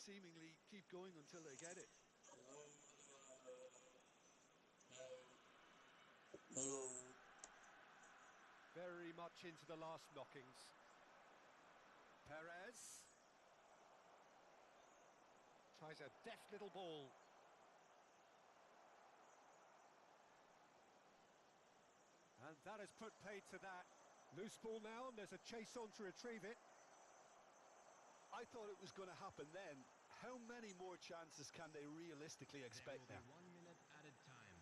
seemingly keep going until they get it. Very much into the last knockings. Perez tries a deft little ball. And that has put paid to that. Loose ball now, and there's a chase on to retrieve it. I thought it was going to happen then. How many more chances can they realistically expect now? 1 minute added time.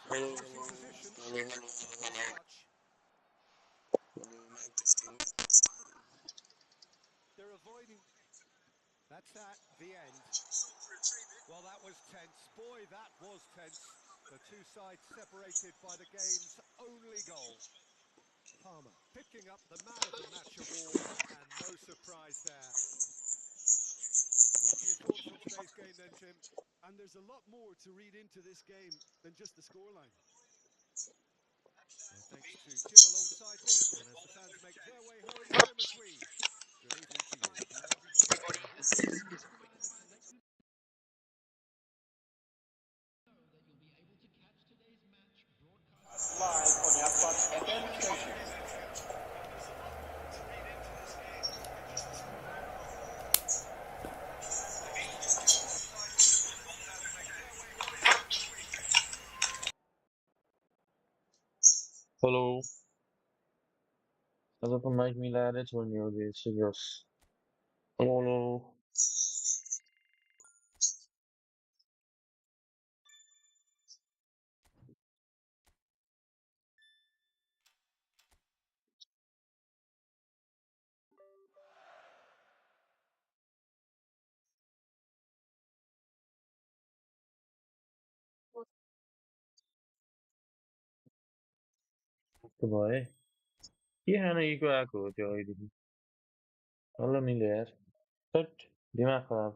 Forcing position. Touch. They're avoiding. That's that, the end. Well, that was tense. Boy, that was tense. The two sides separated by the game's only goal. Palmer picking up the man of the match award, and no surprise there. What are your thoughts on today's game then, Jim? And there's a lot more to read into this game than just the scoreline. Well, thanks to Jim alongside me, and as the fans make their way home, so must we. Good evening to you. Live on the FM station. Hello. Also von Mike Milane tornuyor diye seviyoruz. Hello. Goodbye. Ihan i gएको हो त्यो अहिलेदेखि. Hello मिल्यो यार. But दिमाग खराब.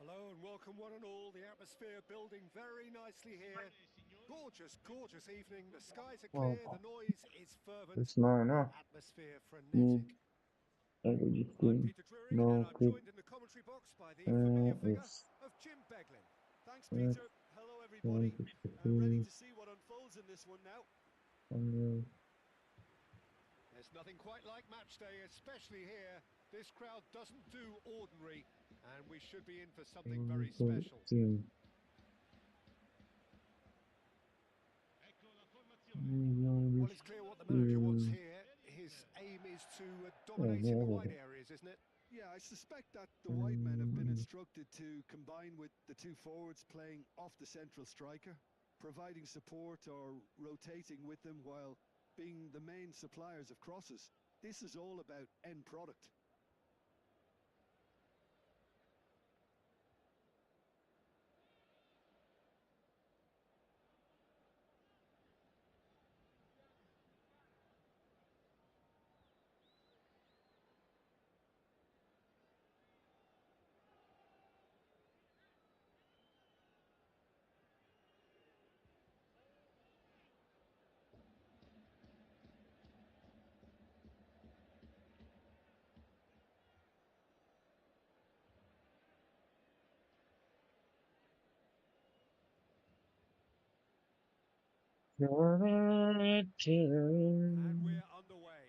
Hello and welcome one and all. The atmosphere building very nicely here. Gorgeous, gorgeous evening. The skies are clear, the noise is fervent, It's mine, the huh? atmosphere frenetic. I'm Everything. Peter Drury, and No I'm clip. joined in the commentary box by the familiar figure It's of Jim Beglin. Thanks, Peter. Hello, everybody. Ready to see what unfolds in this one now. There's nothing quite like match day, especially here. This crowd doesn't do ordinary, and we should be in for something very special. team. Well, it's clear what the manager wants here. His aim is to dominate in the wide areas, isn't it? Yeah, I suspect that the wide men have been instructed to combine with the two forwards playing off the central striker, providing support or rotating with them while being the main suppliers of crosses. This is all about end product. And we're underway.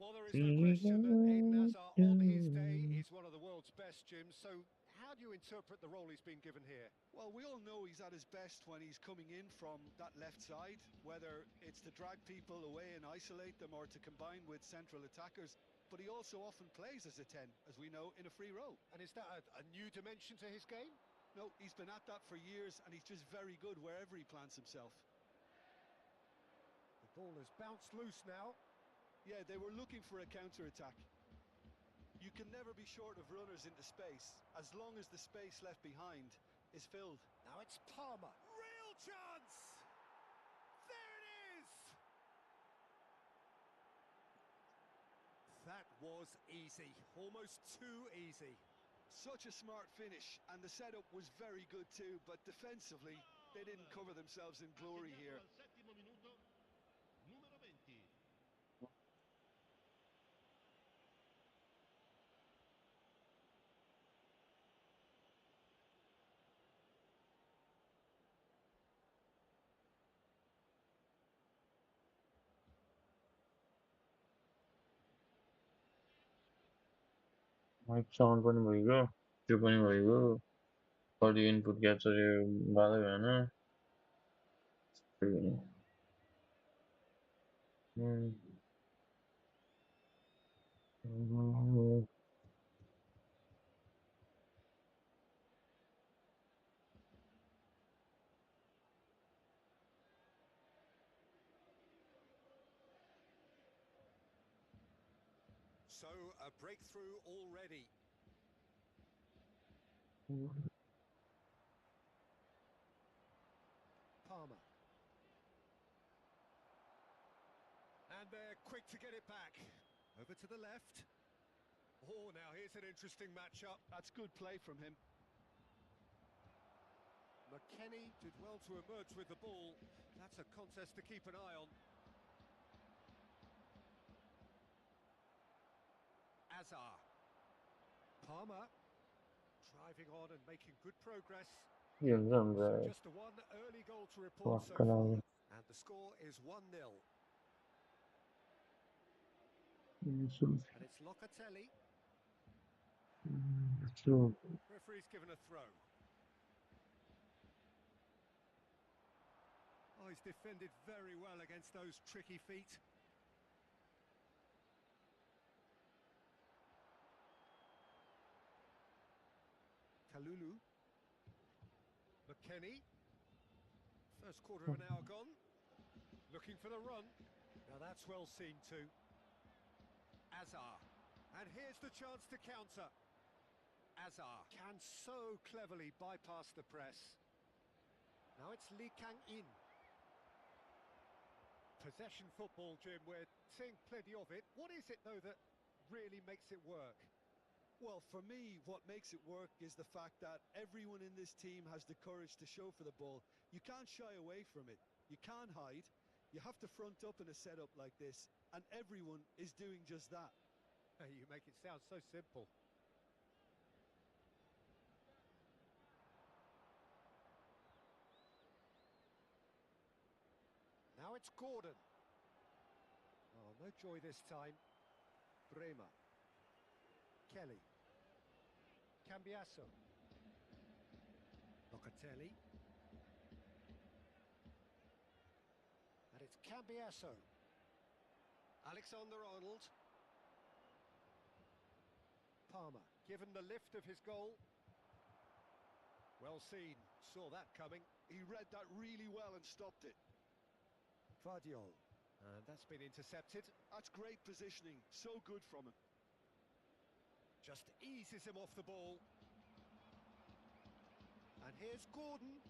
Well, there is no question that Eden Hazard on his day is one of the world's best, Jim. So how do you interpret the role he's been given here? Well, we all know he's at his best when he's coming in from that left side, whether it's to drag people away and isolate them or to combine with central attackers. But he also often plays as a 10, as we know, in a free role. And is that a new dimension to his game? No, he's been at that for years, and he's just very good wherever he plants himself. Ball has bounced loose now. Yeah, they were looking for a counter-attack. You can never be short of runners into space, as long as the space left behind is filled. Now it's Palmer. Real chance! There it is! That was easy. Almost too easy. Such a smart finish, and the setup was very good too, but defensively, they didn't cover themselves in glory here. Mic sound पनि भइगयो त्यो पनि भइगयो audio input capture बाधै भएन So, a breakthrough already. Palmer. And they're quick to get it back. Over to the left. Oh, now here's an interesting matchup. That's good play from him. McKennie did well to emerge with the ball. That's a contest to keep an eye on. Azar. Palmer driving on and making good progress. So just a one early goal to report so far. And the score is 1-0. And it's Locatelli. Referee's given a throw. Oh, he's defended very well against those tricky feet. Kalulu. McKennie. First quarter of an hour gone. Looking for the run. Now that's well seen too. Azar. And here's the chance to counter. Azar can so cleverly bypass the press. Now it's Lee Kang-in. Possession football, Jim, we're seeing plenty of it. What is it, though, that really makes it work? Well, for me, what makes it work is the fact that everyone in this team has the courage to show for the ball. You can't shy away from it. You can't hide. You have to front up in a setup like this, and everyone is doing just that. You make it sound so simple. Now it's Gordon. Oh, no joy this time. Bremer. Kelly. Cambiasso. Locatelli. And it's Cambiasso. Alexander-Arnold. Palmer, given the lift of his goal. Well seen, saw that coming. He read that really well and stopped it. Vardiol. And that's been intercepted. That's great positioning, so good from him. Just eases him off the ball. And here's Gordon.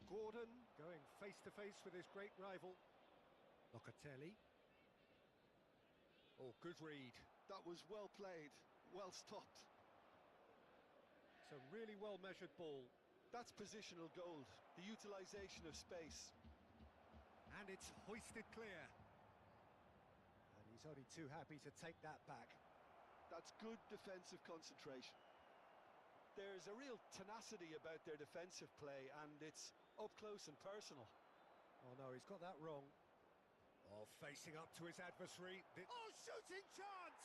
Gordon going face-to-face with his great rival. Locatelli. Oh, good read. That was well played, well stopped. It's a really well-measured ball. That's positional gold, the utilisation of space. And it's hoisted clear. And he's only too happy to take that back. That's good defensive concentration. There's a real tenacity about their defensive play, and it's up close and personal. Oh no, he's got that wrong. Oh, facing up to his adversary. Oh, shooting chance!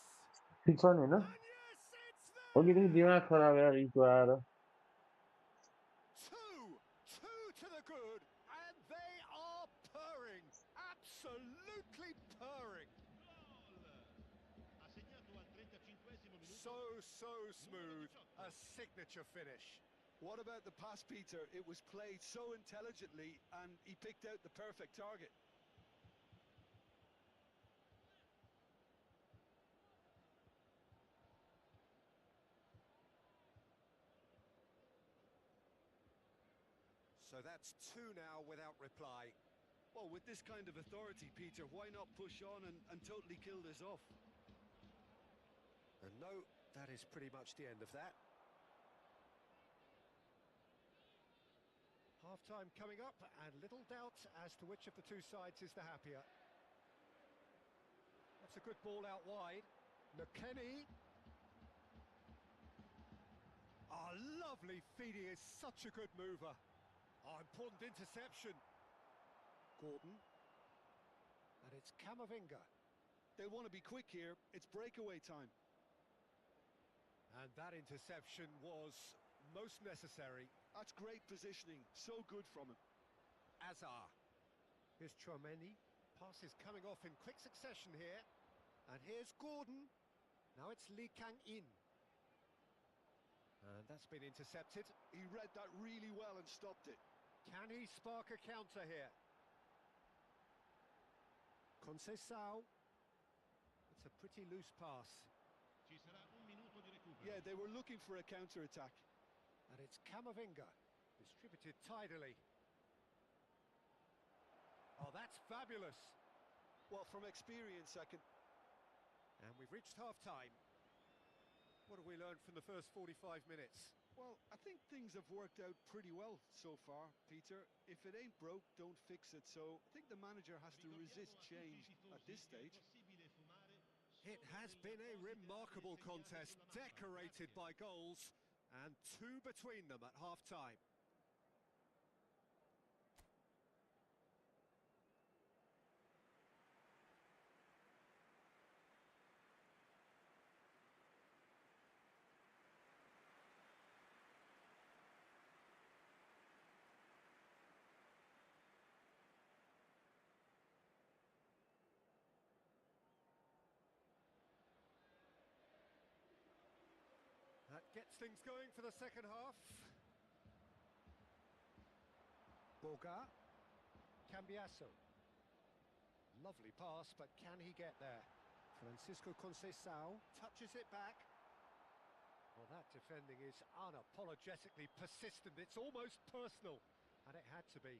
ठिक छ नि हैन And yes, it's there! अघिदेखि दिमाग खराब यार eco आएर Two to the good, and they are purring. Absolutely purring. So smooth. A signature finish. What about the pass, Peter? It was played so intelligently, and he picked out the perfect target. So that's two now without reply. Well, with this kind of authority, Peter, why not push on and totally kill this off? And no, that is pretty much the end of that. Half-time coming up, and little doubt as to which of the two sides is the happier. That's a good ball out wide. McKennie. Oh, lovely feed, he is such a good mover. Oh, important interception. Gordon. And it's Camavinga. They want to be quick here. It's breakaway time. And that interception was most necessary. That's great positioning. So good from him. Azar. Here's Chouameni. Pass is coming off in quick succession here. And here's Gordon. Now it's Lee Kang-in. And that's been intercepted. He read that really well and stopped it. Can he spark a counter here? Conceição. It's a pretty loose pass. Yeah, they were looking for a counter-attack. And it's Camavinga. Distributed tidily. Oh, that's fabulous. Well, from experience, I can... And we've reached half-time. What have we learned from the first 45 minutes? Well, I think things have worked out pretty well so far, Peter. If it ain't broke, don't fix it. So I think the manager has to resist change at this stage. It has been a remarkable contest, decorated by goals, and two between them at half-time. That gets things going for the second half. Boga. Cambiasso. Lovely pass, but can he get there? Francisco Conceição touches it back. Well, that defending is unapologetically persistent. It's almost personal, and it had to be.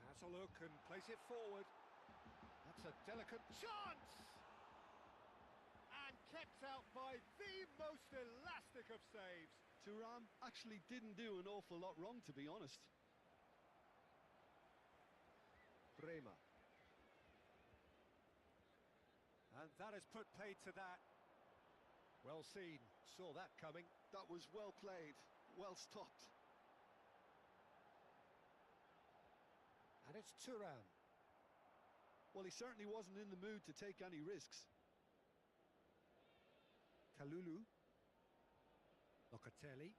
Has a look and plays it forward. That's a delicate chance! And kept out by the most elastic of saves. Thuram actually didn't do an awful lot wrong, to be honest. Bremer. And that has put paid to that. Well seen, saw that coming. That was well played, well stopped. And it's Thuram. Well, he certainly wasn't in the mood to take any risks. Kalulu. Locatelli.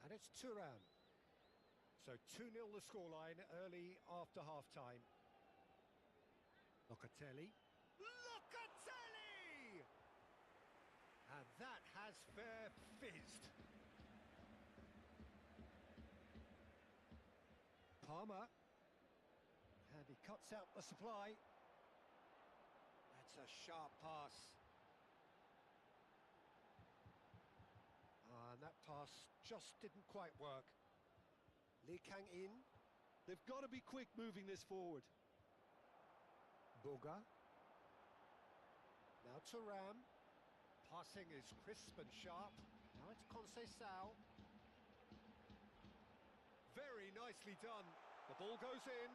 And it's Thuram. So 2-0 the scoreline early after half-time. Locatelli. Locatelli! And that has fair fizzed. Palmer. And he cuts out the supply. That's a sharp pass. And that pass just didn't quite work. Lee Kang-in. They've got to be quick moving this forward. Boga. Now Thuram. Passing is crisp and sharp. Now it's Conceição. Very nicely done. The ball goes in.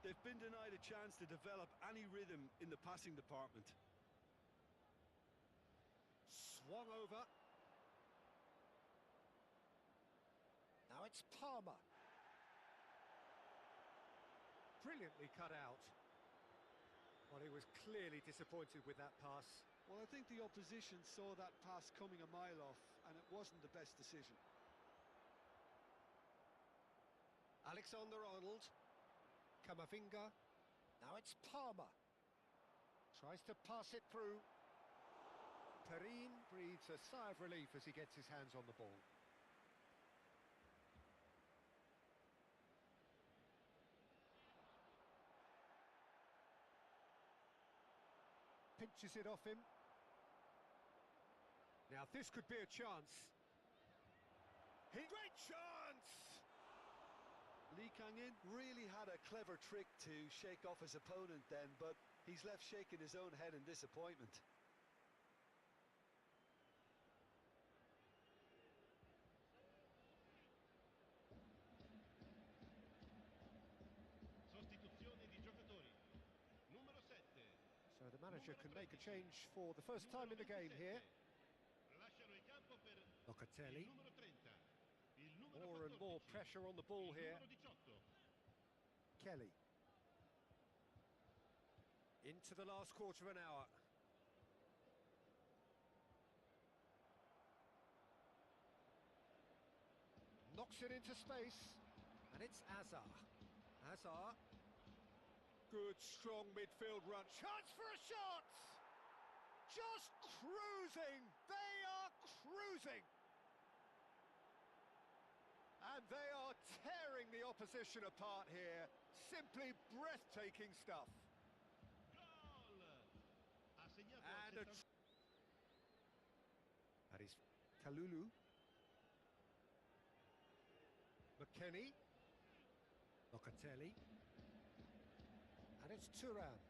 They've been denied a chance to develop any rhythm in the passing department. Swung over. Now it's Palmer. Brilliantly cut out. Well, he was clearly disappointed with that pass. Well, I think the opposition saw that pass coming a mile off, and it wasn't the best decision. Alexander-Arnold. Camavinga. Now it's Palmer. Tries to pass it through. Perin breathes a sigh of relief as he gets his hands on the ball. Pinches it off him. Now this could be a chance. Great chance! Lee Kang-in really had a clever trick to shake off his opponent then, but he's left shaking his own head in disappointment. Sostituzione di giocatori. Numero 7. So the manager can make a change for the first time in the game here. Lasciano il campo per Locatelli. il numero 30. Il numero More and more 14. pressure on the ball here. Numero 18. Kelly. Into the last quarter of an hour. Knocks it into space. And it's Azar. Azar. Good, strong midfield run. Chance for a shot! Just cruising! They are cruising! And they are tearing the opposition apart here. Simply breathtaking stuff. Gol! Ha segnato And al that is Kalulu. McKennie. Locatelli. And it's Thuram.